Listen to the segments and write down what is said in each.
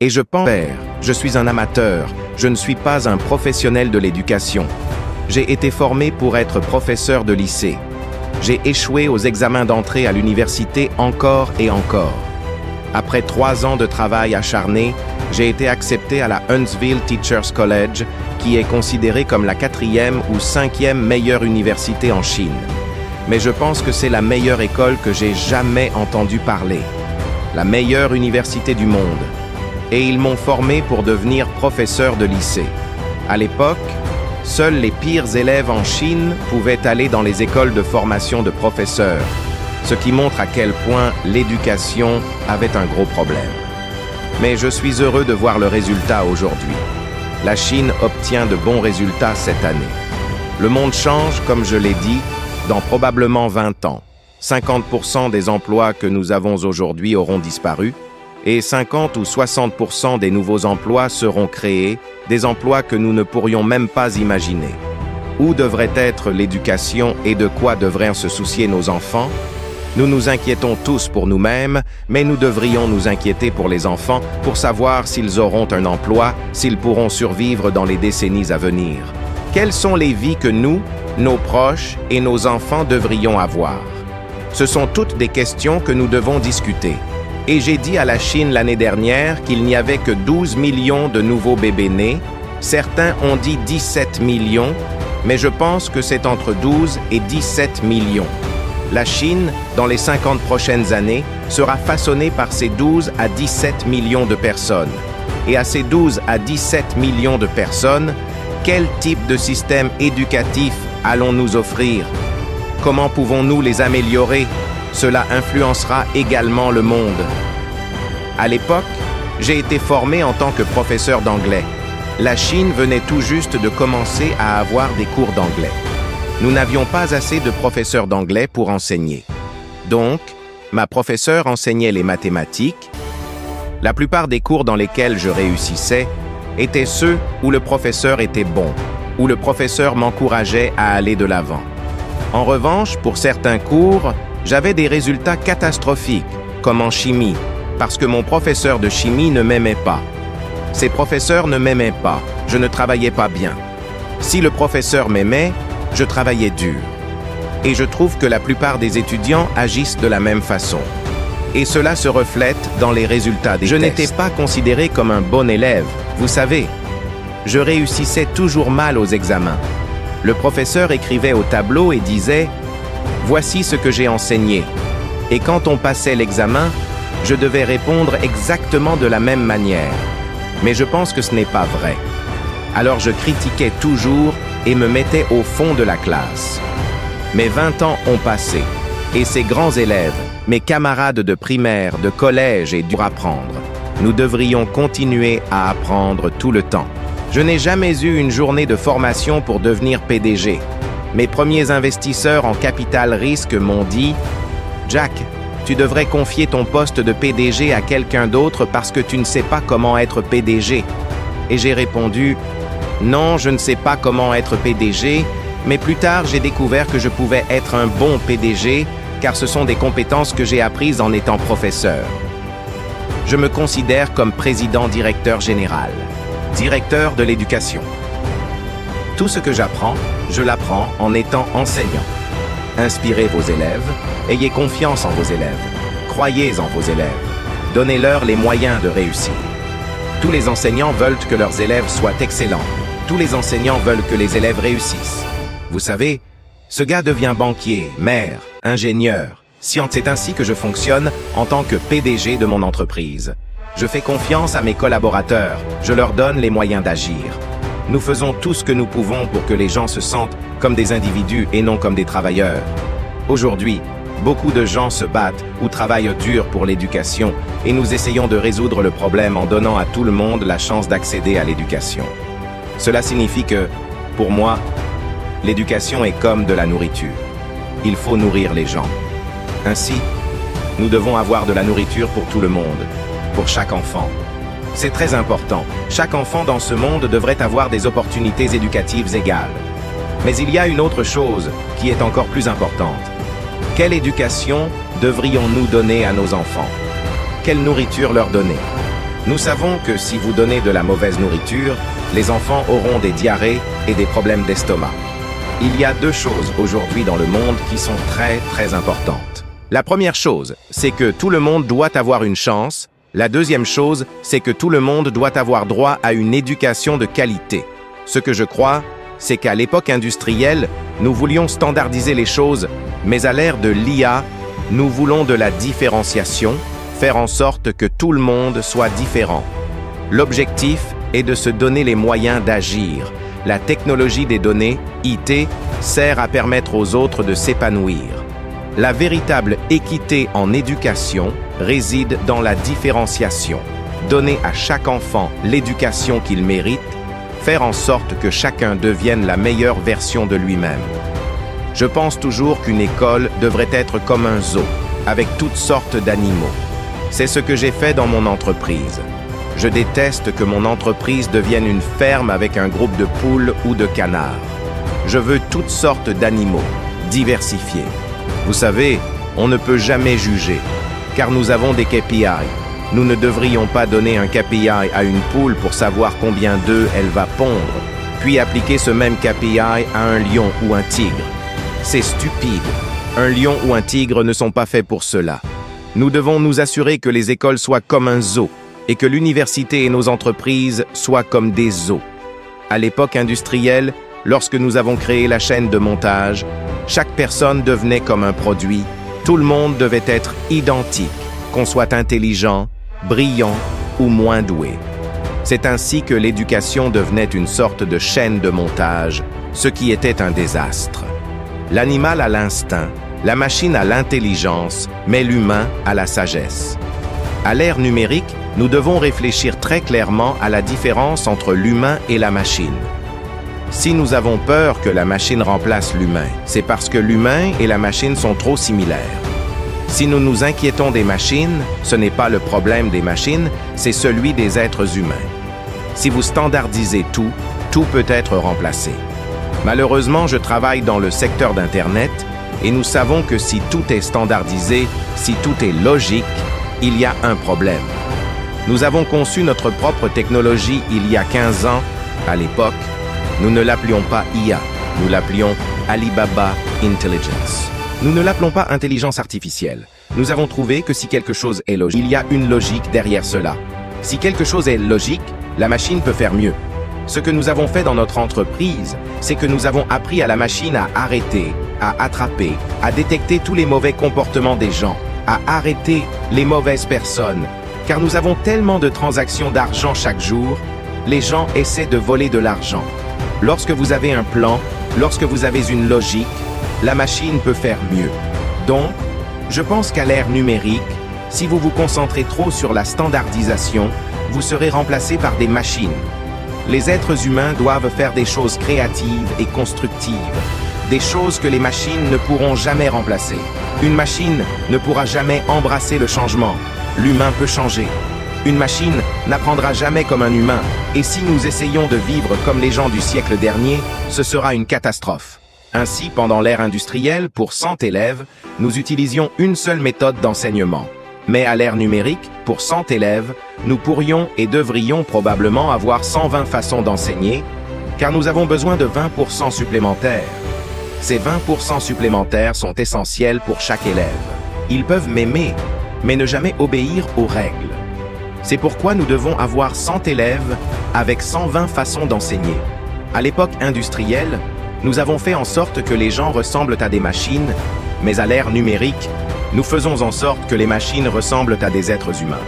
Et je suis un amateur, je ne suis pas un professionnel de l'éducation. J'ai été formé pour être professeur de lycée. J'ai échoué aux examens d'entrée à l'université encore et encore. Après 3 ans de travail acharné, j'ai été accepté à la Huntsville Teachers College, qui est considérée comme la 4e ou 5e meilleure université en Chine. Mais je pense que c'est la meilleure école que j'ai jamais entendu parler. La meilleure université du monde. Et ils m'ont formé pour devenir professeur de lycée. À l'époque, seuls les pires élèves en Chine pouvaient aller dans les écoles de formation de professeurs, ce qui montre à quel point l'éducation avait un gros problème. Mais je suis heureux de voir le résultat aujourd'hui. La Chine obtient de bons résultats cette année. Le monde change, comme je l'ai dit, dans probablement 20 ans. 50% des emplois que nous avons aujourd'hui auront disparu, et 50 ou 60% des nouveaux emplois seront créés, des emplois que nous ne pourrions même pas imaginer. Où devrait être l'éducation et de quoi devraient se soucier nos enfants? Nous nous inquiétons tous pour nous-mêmes, mais nous devrions nous inquiéter pour les enfants, pour savoir s'ils auront un emploi, s'ils pourront survivre dans les décennies à venir. Quelles sont les vies que nous, nos proches et nos enfants devrions avoir? Ce sont toutes des questions que nous devons discuter. Et j'ai dit à la Chine l'année dernière qu'il n'y avait que 12 millions de nouveaux bébés nés. Certains ont dit 17 millions, mais je pense que c'est entre 12 et 17 millions. La Chine, dans les 50 prochaines années, sera façonnée par ces 12 à 17 millions de personnes. Et à ces 12 à 17 millions de personnes, quel type de système éducatif allons-nous offrir? Comment pouvons-nous les améliorer? Cela influencera également le monde. À l'époque, j'ai été formé en tant que professeur d'anglais. La Chine venait tout juste de commencer à avoir des cours d'anglais. Nous n'avions pas assez de professeurs d'anglais pour enseigner. Donc, ma professeure enseignait les mathématiques. La plupart des cours dans lesquels je réussissais étaient ceux où le professeur était bon, où le professeur m'encourageait à aller de l'avant. En revanche, pour certains cours, j'avais des résultats catastrophiques, comme en chimie, parce que mon professeur de chimie ne m'aimait pas. Ses professeurs ne m'aimaient pas, je ne travaillais pas bien. Si le professeur m'aimait, je travaillais dur. Et je trouve que la plupart des étudiants agissent de la même façon. Et cela se reflète dans les résultats des tests. Je n'étais pas considéré comme un bon élève, vous savez. Je réussissais toujours mal aux examens. Le professeur écrivait au tableau et disait « Voici ce que j'ai enseigné ». Et quand on passait l'examen, je devais répondre exactement de la même manière. Mais je pense que ce n'est pas vrai. Alors je critiquais toujours et me mettais au fond de la classe. Mes 20 ans ont passé, et ces grands élèves, mes camarades de primaire, de collège et dur apprendre. Nous devrions continuer à apprendre tout le temps. Je n'ai jamais eu une journée de formation pour devenir PDG. Mes premiers investisseurs en capital risque m'ont dit « Jack, tu devrais confier ton poste de PDG à quelqu'un d'autre parce que tu ne sais pas comment être PDG. » Et j'ai répondu « Non, je ne sais pas comment être PDG, mais plus tard j'ai découvert que je pouvais être un bon PDG car ce sont des compétences que j'ai apprises en étant professeur. Je me considère comme président-directeur général, directeur de l'éducation. Tout ce que j'apprends, je l'apprends en étant enseignant. Inspirez vos élèves, ayez confiance en vos élèves, croyez en vos élèves, donnez-leur les moyens de réussir. Tous les enseignants veulent que leurs élèves soient excellents. Tous les enseignants veulent que les élèves réussissent. Vous savez, ce gars devient banquier, maire, ingénieur, scientifique. C'est ainsi que je fonctionne en tant que PDG de mon entreprise. Je fais confiance à mes collaborateurs, je leur donne les moyens d'agir. Nous faisons tout ce que nous pouvons pour que les gens se sentent comme des individus et non comme des travailleurs. Aujourd'hui, beaucoup de gens se battent ou travaillent dur pour l'éducation et nous essayons de résoudre le problème en donnant à tout le monde la chance d'accéder à l'éducation. Cela signifie que, pour moi, l'éducation est comme de la nourriture. Il faut nourrir les gens. Ainsi, nous devons avoir de la nourriture pour tout le monde, pour chaque enfant. C'est très important. Chaque enfant dans ce monde devrait avoir des opportunités éducatives égales. Mais il y a une autre chose qui est encore plus importante. Quelle éducation devrions-nous donner à nos enfants? Quelle nourriture leur donner? Nous savons que si vous donnez de la mauvaise nourriture, les enfants auront des diarrhées et des problèmes d'estomac. Il y a deux choses aujourd'hui dans le monde qui sont très importantes. La première chose, c'est que tout le monde doit avoir une chance. La deuxième chose, c'est que tout le monde doit avoir droit à une éducation de qualité. Ce que je crois, c'est qu'à l'époque industrielle, nous voulions standardiser les choses, mais à l'ère de l'IA, nous voulons de la différenciation, faire en sorte que tout le monde soit différent. L'objectif est de se donner les moyens d'agir. La technologie des données, IT, sert à permettre aux autres de s'épanouir. La véritable équité en éducation réside dans la différenciation. Donner à chaque enfant l'éducation qu'il mérite, faire en sorte que chacun devienne la meilleure version de lui-même. Je pense toujours qu'une école devrait être comme un zoo, avec toutes sortes d'animaux. C'est ce que j'ai fait dans mon entreprise. Je déteste que mon entreprise devienne une ferme avec un groupe de poules ou de canards. Je veux toutes sortes d'animaux, diversifiés. Vous savez, on ne peut jamais juger, car nous avons des KPI. Nous ne devrions pas donner un KPI à une poule pour savoir combien d'œufs elle va pondre, puis appliquer ce même KPI à un lion ou un tigre. C'est stupide. Un lion ou un tigre ne sont pas faits pour cela. Nous devons nous assurer que les écoles soient comme un zoo et que l'université et nos entreprises soient comme des zoos. À l'époque industrielle, lorsque nous avons créé la chaîne de montage, chaque personne devenait comme un produit. Tout le monde devait être identique, qu'on soit intelligent, brillant ou moins doué. C'est ainsi que l'éducation devenait une sorte de chaîne de montage, ce qui était un désastre. L'animal a l'instinct, la machine a l'intelligence, mais l'humain a la sagesse. À l'ère numérique, nous devons réfléchir très clairement à la différence entre l'humain et la machine. Si nous avons peur que la machine remplace l'humain, c'est parce que l'humain et la machine sont trop similaires. Si nous nous inquiétons des machines, ce n'est pas le problème des machines, c'est celui des êtres humains. Si vous standardisez tout, tout peut être remplacé. Malheureusement, je travaille dans le secteur d'Internet et nous savons que si tout est standardisé, si tout est logique, il y a un problème. Nous avons conçu notre propre technologie il y a 15 ans. À l'époque, nous ne l'appelions pas IA, nous l'appelions Alibaba Intelligence. Nous ne l'appelons pas intelligence artificielle. Nous avons trouvé que si quelque chose est logique, il y a une logique derrière cela. Si quelque chose est logique, la machine peut faire mieux. Ce que nous avons fait dans notre entreprise, c'est que nous avons appris à la machine à arrêter, à attraper, à détecter tous les mauvais comportements des gens, à arrêter les mauvaises personnes. Car nous avons tellement de transactions d'argent chaque jour, les gens essaient de voler de l'argent. Lorsque vous avez un plan, lorsque vous avez une logique, la machine peut faire mieux. Donc, je pense qu'à l'ère numérique, si vous vous concentrez trop sur la standardisation, vous serez remplacé par des machines. Les êtres humains doivent faire des choses créatives et constructives, des choses que les machines ne pourront jamais remplacer. Une machine ne pourra jamais embrasser le changement. L'humain peut changer. Une machine n'apprendra jamais comme un humain, et si nous essayons de vivre comme les gens du siècle dernier, ce sera une catastrophe. Ainsi, pendant l'ère industrielle, pour 100 élèves, nous utilisions une seule méthode d'enseignement. Mais à l'ère numérique, pour 100 élèves, nous pourrions et devrions probablement avoir 120 façons d'enseigner, car nous avons besoin de 20% supplémentaires. Ces 20% supplémentaires sont essentiels pour chaque élève. Ils peuvent m'aimer, mais ne jamais obéir aux règles. C'est pourquoi nous devons avoir 100 élèves avec 120 façons d'enseigner. À l'époque industrielle, nous avons fait en sorte que les gens ressemblent à des machines, mais à l'ère numérique, nous faisons en sorte que les machines ressemblent à des êtres humains.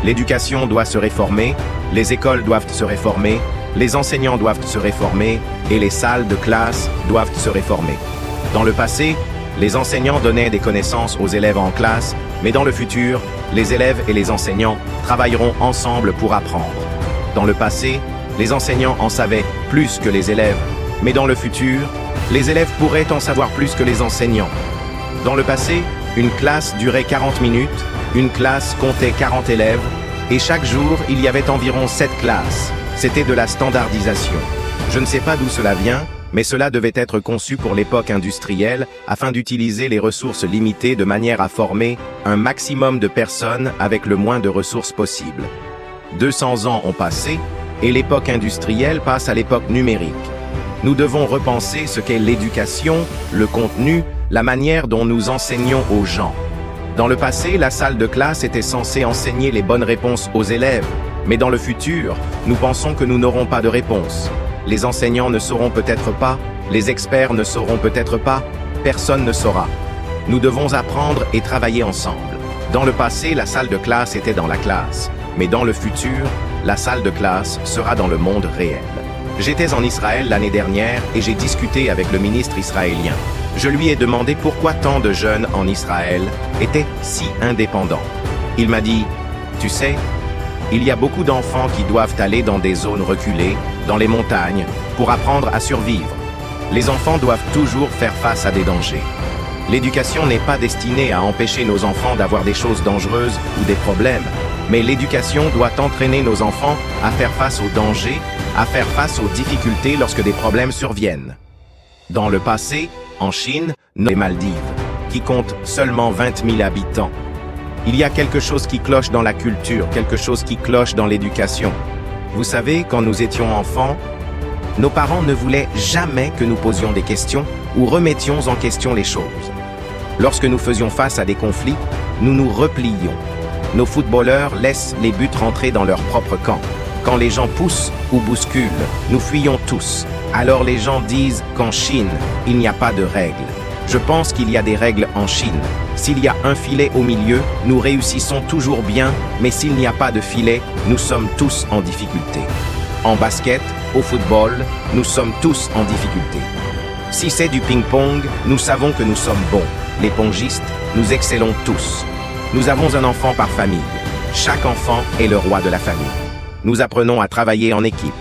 L'éducation doit se réformer, les écoles doivent se réformer, les enseignants doivent se réformer et les salles de classe doivent se réformer. Dans le passé, les enseignants donnaient des connaissances aux élèves en classe, mais dans le futur, les élèves et les enseignants travailleront ensemble pour apprendre. Dans le passé, les enseignants en savaient plus que les élèves, mais dans le futur, les élèves pourraient en savoir plus que les enseignants. Dans le passé, une classe durait 40 minutes, une classe comptait 40 élèves, et chaque jour, il y avait environ 7 classes. C'était de la standardisation. Je ne sais pas d'où cela vient, mais cela devait être conçu pour l'époque industrielle afin d'utiliser les ressources limitées de manière à former un maximum de personnes avec le moins de ressources possible. 200 ans ont passé et l'époque industrielle passe à l'époque numérique. Nous devons repenser ce qu'est l'éducation, le contenu, la manière dont nous enseignons aux gens. Dans le passé, la salle de classe était censée enseigner les bonnes réponses aux élèves, mais dans le futur, nous pensons que nous n'aurons pas de réponse. Les enseignants ne sauront peut-être pas, les experts ne sauront peut-être pas, personne ne saura. Nous devons apprendre et travailler ensemble. Dans le passé, la salle de classe était dans la classe, mais dans le futur, la salle de classe sera dans le monde réel. J'étais en Israël l'année dernière et j'ai discuté avec le ministre israélien. Je lui ai demandé pourquoi tant de jeunes en Israël étaient si indépendants. Il m'a dit, « Tu sais, il y a beaucoup d'enfants qui doivent aller dans des zones reculées, dans les montagnes, pour apprendre à survivre. Les enfants doivent toujours faire face à des dangers. L'éducation n'est pas destinée à empêcher nos enfants d'avoir des choses dangereuses ou des problèmes, mais l'éducation doit entraîner nos enfants à faire face aux dangers, à faire face aux difficultés lorsque des problèmes surviennent. » Dans le passé, en Chine, les Maldives, qui comptent seulement 20 000 habitants. Il y a quelque chose qui cloche dans la culture, quelque chose qui cloche dans l'éducation. Vous savez, quand nous étions enfants, nos parents ne voulaient jamais que nous posions des questions ou remettions en question les choses. Lorsque nous faisions face à des conflits, nous nous replions. Nos footballeurs laissent les buts rentrer dans leur propre camp. Quand les gens poussent ou bousculent, nous fuyons tous. Alors les gens disent qu'en Chine, il n'y a pas de règles. Je pense qu'il y a des règles en Chine. S'il y a un filet au milieu, nous réussissons toujours bien, mais s'il n'y a pas de filet, nous sommes tous en difficulté. En basket, au football, nous sommes tous en difficulté. Si c'est du ping-pong, nous savons que nous sommes bons. Les pongistes, nous excellons tous. Nous avons un enfant par famille. Chaque enfant est le roi de la famille. Nous apprenons à travailler en équipe.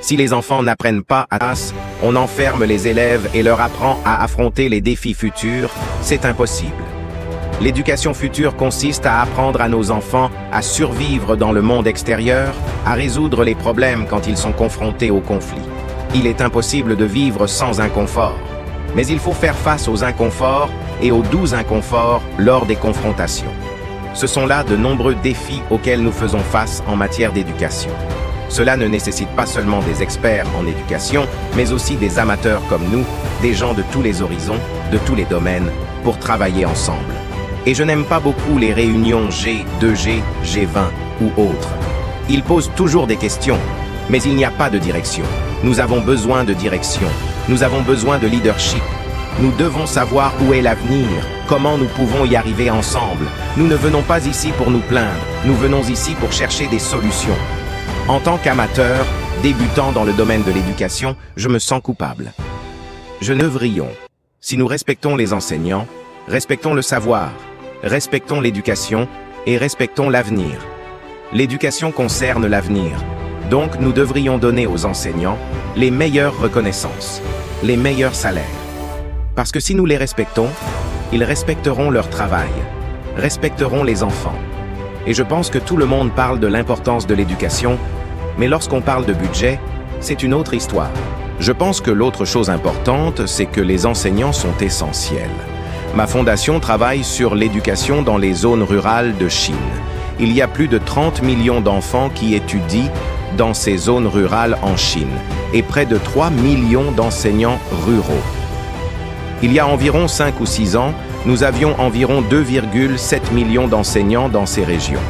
Si les enfants n'apprennent pas à classe, on enferme les élèves et leur apprend à affronter les défis futurs, c'est impossible. L'éducation future consiste à apprendre à nos enfants à survivre dans le monde extérieur, à résoudre les problèmes quand ils sont confrontés aux conflits. Il est impossible de vivre sans inconfort, mais il faut faire face aux inconforts et aux doux inconforts lors des confrontations. Ce sont là de nombreux défis auxquels nous faisons face en matière d'éducation. Cela ne nécessite pas seulement des experts en éducation, mais aussi des amateurs comme nous, des gens de tous les horizons, de tous les domaines, pour travailler ensemble. Et je n'aime pas beaucoup les réunions G, 2G, G20 ou autres. Ils posent toujours des questions, mais il n'y a pas de direction. Nous avons besoin de direction. Nous avons besoin de leadership. Nous devons savoir où est l'avenir, comment nous pouvons y arriver ensemble. Nous ne venons pas ici pour nous plaindre, nous venons ici pour chercher des solutions. En tant qu'amateur, débutant dans le domaine de l'éducation, je me sens coupable. Je ne devrions. Si nous respectons les enseignants, respectons le savoir, respectons l'éducation et respectons l'avenir. L'éducation concerne l'avenir, donc nous devrions donner aux enseignants les meilleures reconnaissances, les meilleurs salaires. Parce que si nous les respectons, ils respecteront leur travail, respecteront les enfants. Et je pense que tout le monde parle de l'importance de l'éducation, mais lorsqu'on parle de budget, c'est une autre histoire. Je pense que l'autre chose importante, c'est que les enseignants sont essentiels. Ma fondation travaille sur l'éducation dans les zones rurales de Chine. Il y a plus de 30 millions d'enfants qui étudient dans ces zones rurales en Chine, et près de 3 millions d'enseignants ruraux. Il y a environ 5 ou 6 ans, nous avions environ 2,7 millions d'enseignants dans ces régions.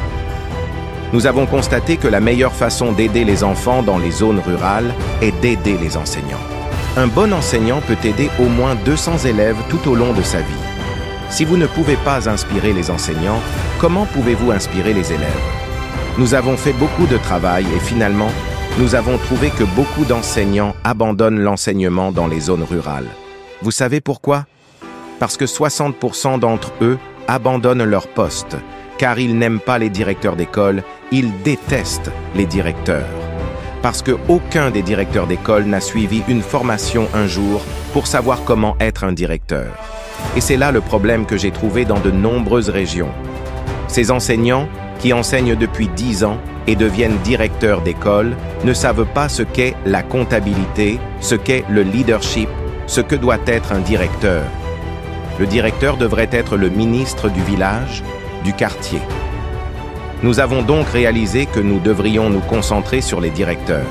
Nous avons constaté que la meilleure façon d'aider les enfants dans les zones rurales est d'aider les enseignants. Un bon enseignant peut aider au moins 200 élèves tout au long de sa vie. Si vous ne pouvez pas inspirer les enseignants, comment pouvez-vous inspirer les élèves? Nous avons fait beaucoup de travail et finalement, nous avons trouvé que beaucoup d'enseignants abandonnent l'enseignement dans les zones rurales. Vous savez pourquoi? Parce que 60% d'entre eux abandonnent leur poste, car ils n'aiment pas les directeurs d'école, ils détestent les directeurs. Parce qu'aucun des directeurs d'école n'a suivi une formation un jour pour savoir comment être un directeur. Et c'est là le problème que j'ai trouvé dans de nombreuses régions. Ces enseignants, qui enseignent depuis 10 ans et deviennent directeurs d'école, ne savent pas ce qu'est la comptabilité, ce qu'est le leadership, ce que doit être un directeur. Le directeur devrait être le ministre du village, du quartier. Nous avons donc réalisé que nous devrions nous concentrer sur les directeurs.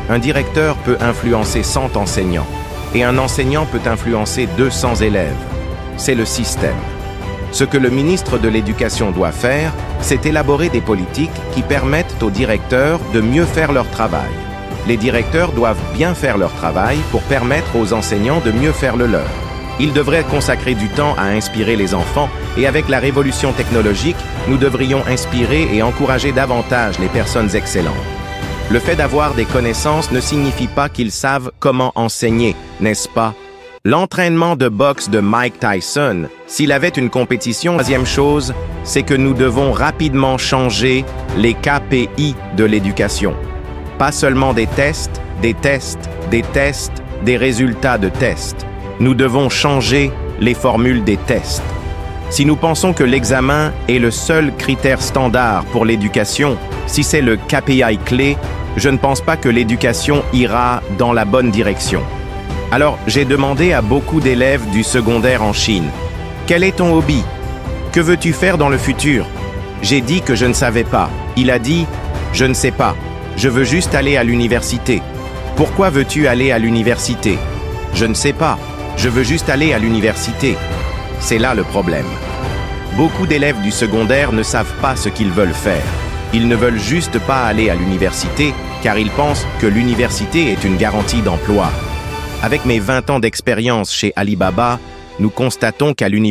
Un directeur peut influencer 100 enseignants, et un enseignant peut influencer 200 élèves. C'est le système. Ce que le ministre de l'Éducation doit faire, c'est élaborer des politiques qui permettent aux directeurs de mieux faire leur travail. Les directeurs doivent bien faire leur travail pour permettre aux enseignants de mieux faire le leur. Ils devraient consacrer du temps à inspirer les enfants et avec la révolution technologique, nous devrions inspirer et encourager davantage les personnes excellentes. Le fait d'avoir des connaissances ne signifie pas qu'ils savent comment enseigner, n'est-ce pas? L'entraînement de boxe de Mike Tyson, s'il avait une compétition, troisième chose, c'est que nous devons rapidement changer les KPI de l'éducation. Pas seulement des tests, des résultats de tests. Nous devons changer les formules des tests. Si nous pensons que l'examen est le seul critère standard pour l'éducation, si c'est le KPI clé, je ne pense pas que l'éducation ira dans la bonne direction. Alors, j'ai demandé à beaucoup d'élèves du secondaire en Chine, « Quel est ton hobby? Que veux-tu faire dans le futur ?» J'ai dit que je ne savais pas. Il a dit, « Je ne sais pas. Je veux juste aller à l'université. » « Pourquoi veux-tu aller à l'université? » « Je ne sais pas. Je veux juste aller à l'université. » C'est là le problème. Beaucoup d'élèves du secondaire ne savent pas ce qu'ils veulent faire. Ils ne veulent juste pas aller à l'université car ils pensent que l'université est une garantie d'emploi. Avec mes 20 ans d'expérience chez Alibaba, nous constatons qu'à l'université,